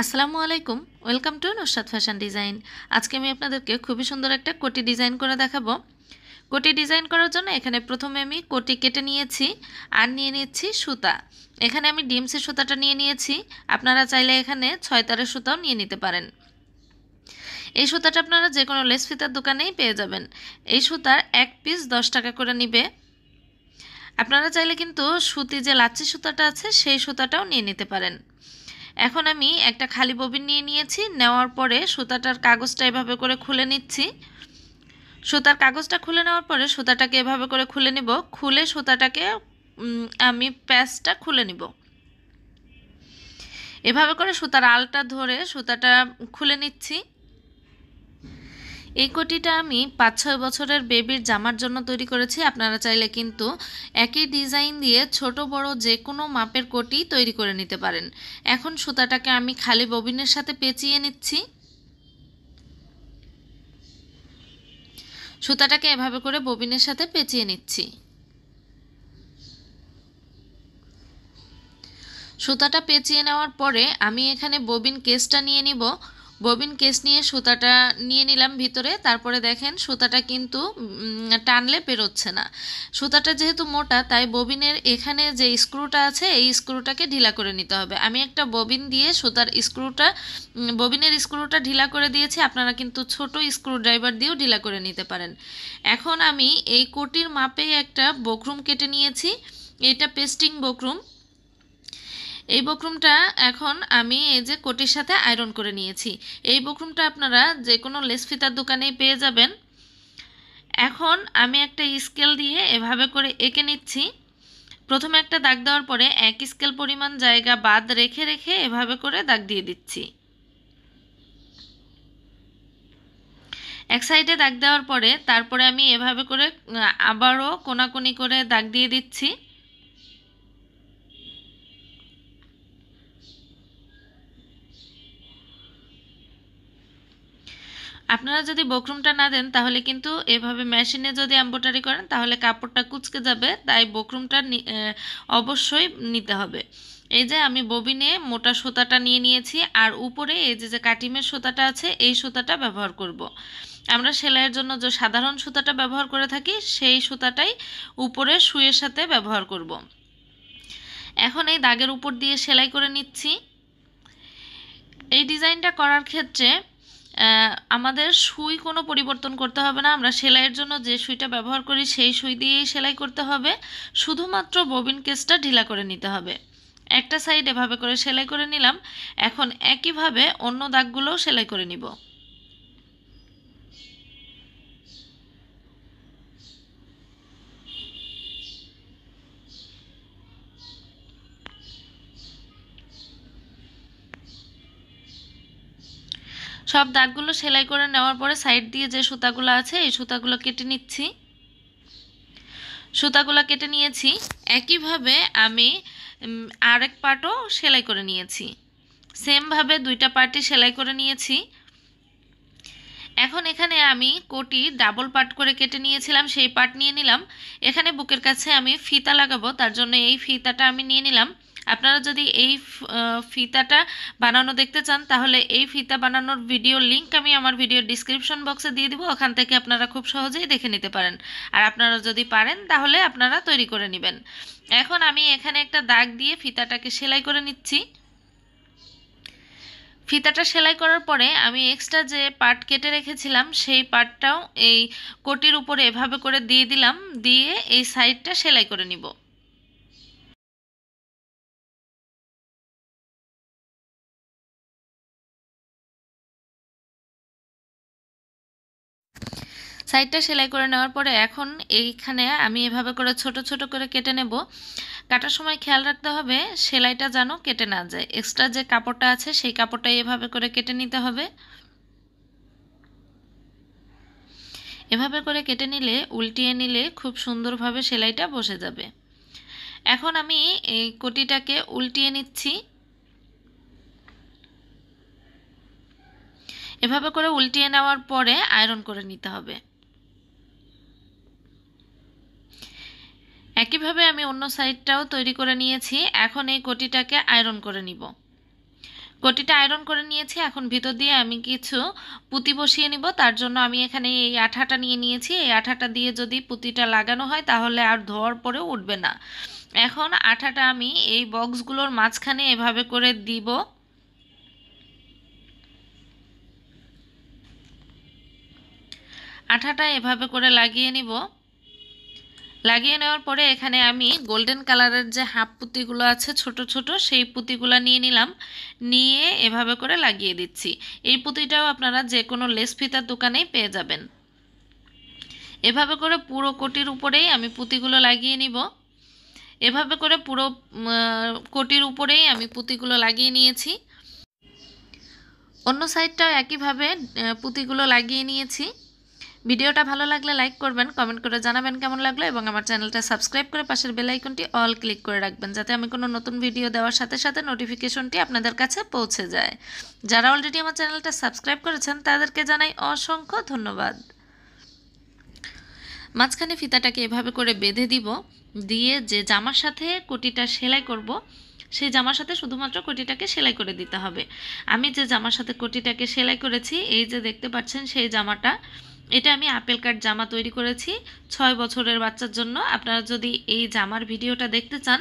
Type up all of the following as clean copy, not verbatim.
আসসালামু আলাইকুম, welcome to Nusrat fashion design. আজকে আমি আপনাদেরকে খুবই সুন্দর একটা কোটি ডিজাইন করে দেখাবো। কোটি ডিজাইন করার জন্য এখানে প্রথমে আমি কোটি কেটে নিয়েছি আর নিয়ে নিচ্ছি সুতা। এখানে আমি ডিমসের সুতাটা নিয়ে নিয়েছি, আপনারা চাইলে এখানে 6 তারের সুতাও নিয়ে নিতে পারেন। এই সুতাটা আপনারা যে কোনো লেস ফিতার দোকানেই পেয়ে যাবেন। এই সুতার এক পিস 10 টাকা করে নিবে। আপনারা চাইলে কিন্তু সুতি যে লাচ্ছি সুতাটা আছে সেই সুতাটাও নিয়ে নিতে পারেন। এখন আমি একটা খালি ববিন নিয়ে নিয়েছি, নেওয়ার পরে সুতাটার কাগজটা এভাবে করে খুলে নিচ্ছি। সুতার কাগজটা খুলে নেওয়ার পরে সুতাটাকে এভাবে করে খুলে নিব। খুলে সুতাটাকে আমি প্যাচটা খুলে নিব। এভাবে করে সুতার আলটা ধরে সুতাটা খুলে নিচ্ছি। এই কোটিটা আমি 5-6 বছরের বেবির জামার জন্য তৈরি করেছি। আপনারা চাইলে কিন্তু একই ডিজাইন দিয়ে ছোট বড় যে কোনো মাপের কোটি তৈরি করে নিতে পারেন। এখন সুতাটাকে আমি খালি ববিনের সাথে পেঁচিয়ে নিচ্ছি। সুতাটাকে এভাবে করে ববিনের সাথে পেঁচিয়ে নিচ্ছি। সুতাটা পেঁচিয়ে নেওয়ার পরে আমি এখানে ববিন কেসটা নিয়ে নিব। ববিন কেস নিয়ে সুতাটা নিয়ে নিলাম ভিতরে। তারপরে দেখেন সুতাটা কিন্তু টানলে বেরোচ্ছে না। সুতাটা যেহেতু মোটা তাই ববিনের এখানে যে স্ক্রুটা আছে এই স্ক্রুটাকে ঢিলা করে নিতে হবে। আমি একটা ববিন দিয়ে সুতার ববিনের স্ক্রুটা ঢিলা করে দিয়েছি। আপনারা কিন্তু ছোট স্ক্রু ড্রাইভার দিয়েও ঢিলা করে নিতে পারেন। এখন আমি এই কোটির মাপে একটা বক্রম কেটে নিয়েছি। এটা পেস্টিং বক্রম। এই বক্রমটা এখন আমি এই যে কোটির সাথে আয়রন করে নিয়েছি। এই বক্রমটা আপনারা যে কোনো লেস ফিতার দোকানেই পেয়ে যাবেন। এখন আমি একটা স্কেল দিয়ে এভাবে করে এঁকে নিচ্ছি। প্রথমে একটা দাগ দেওয়ার পরে 1 স্কেল পরিমাণ জায়গা বাদ রেখে রেখে এভাবে করে দাগ দিয়ে দিচ্ছি। এক সাইডে দাগ দেওয়ার পরে তারপরে আমি এভাবে করে আবারও কোনাকুনি করে দাগ দিয়ে দিচ্ছি। আপনারা যদি বক্রমটা না দেন তাহলে কিন্তু এভাবে মেশিনে যদি এমব্রয়ডারি করেন তাহলে কাপড়টা কুঁচকে যাবে, তাই বক্রমটা অবশ্যই নিতে হবে। এই যে আমি ববিনে মোটা সুতাটা নিয়ে নিয়েছি আর উপরে এই যে কাটিমের সুতাটা আছে এই সুতাটা ব্যবহার করব। আমরা সেলাইয়ের জন্য যে সাধারণ সুতাটা ব্যবহার করে থাকি সেই সুতাটাই উপরে সুইয়ের সাথে ব্যবহার করব। এখন এই দাগের উপর দিয়ে সেলাই করে নিচ্ছি। এই ডিজাইনটা করার ক্ষেত্রে আমাদের সুই কোনো পরিবর্তন করতে হবে না। আমরা সেলাইয়ের জন্য যে সুইটা ব্যবহার করি সেই সুই দিয়েই সেলাই করতে হবে। শুধুমাত্র ববিন কেসটা ঢিলা করে নিতে হবে। একটা সাইড এভাবে করে সেলাই করে নিলাম। এখন একইভাবে অন্য দাগগুলোও সেলাই করে নিব। সব দাগগুলো সেলাই করে নেওয়ার পরে সাইড দিয়ে যে সুতাগুলো আছে এই সুতাগুলো কেটে নিচ্ছি। সুতাগুলো কেটে নিয়েছি। একইভাবে আমি আরেক পার্টও সেলাই করে নিয়েছি। সেমভাবে দুইটা পার্টই সেলাই করে নিয়েছি। এখন এখানে আমি কোটি ডাবল পার্ট করে কেটে নিয়েছিলাম সেই পার্ট নিয়ে নিলাম। এখানে বুকের কাছে আমি ফিতা লাগাবো, তার জন্য এই ফিতাটা আমি নিয়ে নিলাম। আপনারা যদি এই ফিতাটা বানানো দেখতে চান তাহলে এই ফিতা বানানোর ভিডিও লিংক আমি আমার ভিডিও ডিসক্রিপশন বক্সে দিয়ে দিব, ওখান থেকে আপনারা খুব সহজেই দেখে নিতে পারেন। আর আপনারা যদি পারেন তাহলে আপনারা তৈরি করে নেবেন। এখন আমি এখানে একটা দাগ দিয়ে ফিতাটাকে সেলাই করে নিচ্ছি। ফিতাটা সেলাই করার পরে আমি এক্সট্রা যে পার্ট কেটে রেখেছিলাম সেই পার্টটাও এই কোটির উপরে এভাবে করে দিয়ে দিলাম, দিয়ে এই সাইডটা সেলাই করে নিব। সাইডটা সেলাই করে নেওয়ার পরে এখন এইখানে আমি এভাবে করে ছোট ছোট করে কেটে নেব। কাটার সময় খেয়াল রাখতে হবে সেলাইটা যেন কেটে না যায়। এক্সট্রা যে কাপড়টা আছে সেই কাপড়টাই এভাবে করে কেটে নিতে হবে। এভাবে করে কেটে নিলে উল্টিয়ে নিলে খুব সুন্দরভাবে সেলাইটা বসে যাবে। এখন আমি এই কোটিটাকে উল্টিয়ে নিচ্ছি। এভাবে করে উল্টিয়ে নেওয়ার পরে আয়রন করে নিতে হবে। একইভাবে আমি অন্য সাইডটাও তৈরি করে নিয়েছি। এখন এই কোটিটাকে আয়রন করে নিব। কোটিটা আয়রন করে নিয়েছি। এখন ভিতর দিয়ে আমি কিছু পুঁতি বসিয়ে নিব। তার জন্য আমি এখানে এই আঠাটা নিয়ে নিয়েছি। এই আঠাটা দিয়ে যদি পুঁতিটা লাগানো হয় তাহলে আর ধোয়ার পরেও উঠবে না। এখন আঠাটা আমি এই বক্সগুলোর মাঝখানে এভাবে করে দিব। আঠাটা এভাবে করে লাগিয়ে নিব। লাগিয়ে নেওয়ার পরে এখানে আমি গোল্ডেন কালারের যে হাফ পুঁতিগুলো আছে ছোট ছোট, সেই পুঁতিগুলো নিয়ে নিলাম। নিয়ে এভাবে করে লাগিয়ে দিচ্ছি। এই পুঁতিটাও আপনারা যে কোনো লেস ফিতার দোকানেই পেয়ে যাবেন। এভাবে করে পুরো কোটির উপরেই আমি পুঁতিগুলো লাগিয়ে নিব। এভাবে করে পুরো কোটির উপরেই আমি পুঁতিগুলো লাগিয়ে নিয়েছি। অন্য সাইডটাও একইভাবে পুঁতিগুলো লাগিয়ে নিয়েছি। ভিডিওটা ভালো লাগলে লাইক করবেন, কমেন্ট করে জানাবেন কেমন লাগলো, এবং আমার চ্যানেলটা সাবস্ক্রাইব করে পাশের বেল আইকনটি অল ক্লিক করে রাখবেন, যাতে আমি কোনো নতুন ভিডিও দেওয়ার সাথে সাথে নোটিফিকেশনটি আপনাদের কাছে পৌঁছে যায়। যারা অলরেডি আমার চ্যানেলটা সাবস্ক্রাইব করেছেন তাদেরকে জানাই অসংখ্য ধন্যবাদ। মাঝখানে ফিতাটাকে এভাবে করে বেঁধে দিব। দিয়ে যে জামার সাথে কোটিটা সেলাই করব, সেই জামার সাথে শুধুমাত্র কোটিটাকে সেলাই করে দিতে হবে। আমি যে জামার সাথে কোটিটাকে সেলাই করেছি, এই যে দেখতে পাচ্ছেন সেই জামাটা, এটা আমি আপেল কাট জামা তৈরি করেছি 6 বছরের বাচ্চার জন্য। আপনারা যদি এই জামার ভিডিওটা দেখতে চান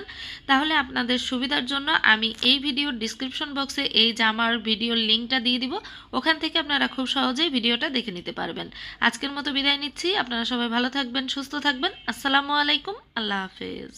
তাহলে আপনাদের সুবিধার জন্য আমি এই ভিডিওর ডিসক্রিপশন বক্সে এই জামার ভিডিওর লিঙ্কটা দিয়ে দিব। ওখান থেকে আপনারা খুব সহজেই ভিডিওটা দেখে নিতে পারবেন। আজকের মতো বিদায় নিচ্ছি। আপনারা সবাই ভালো থাকবেন, সুস্থ থাকবেন। আসসালামু আলাইকুম, আল্লাহ হাফেজ।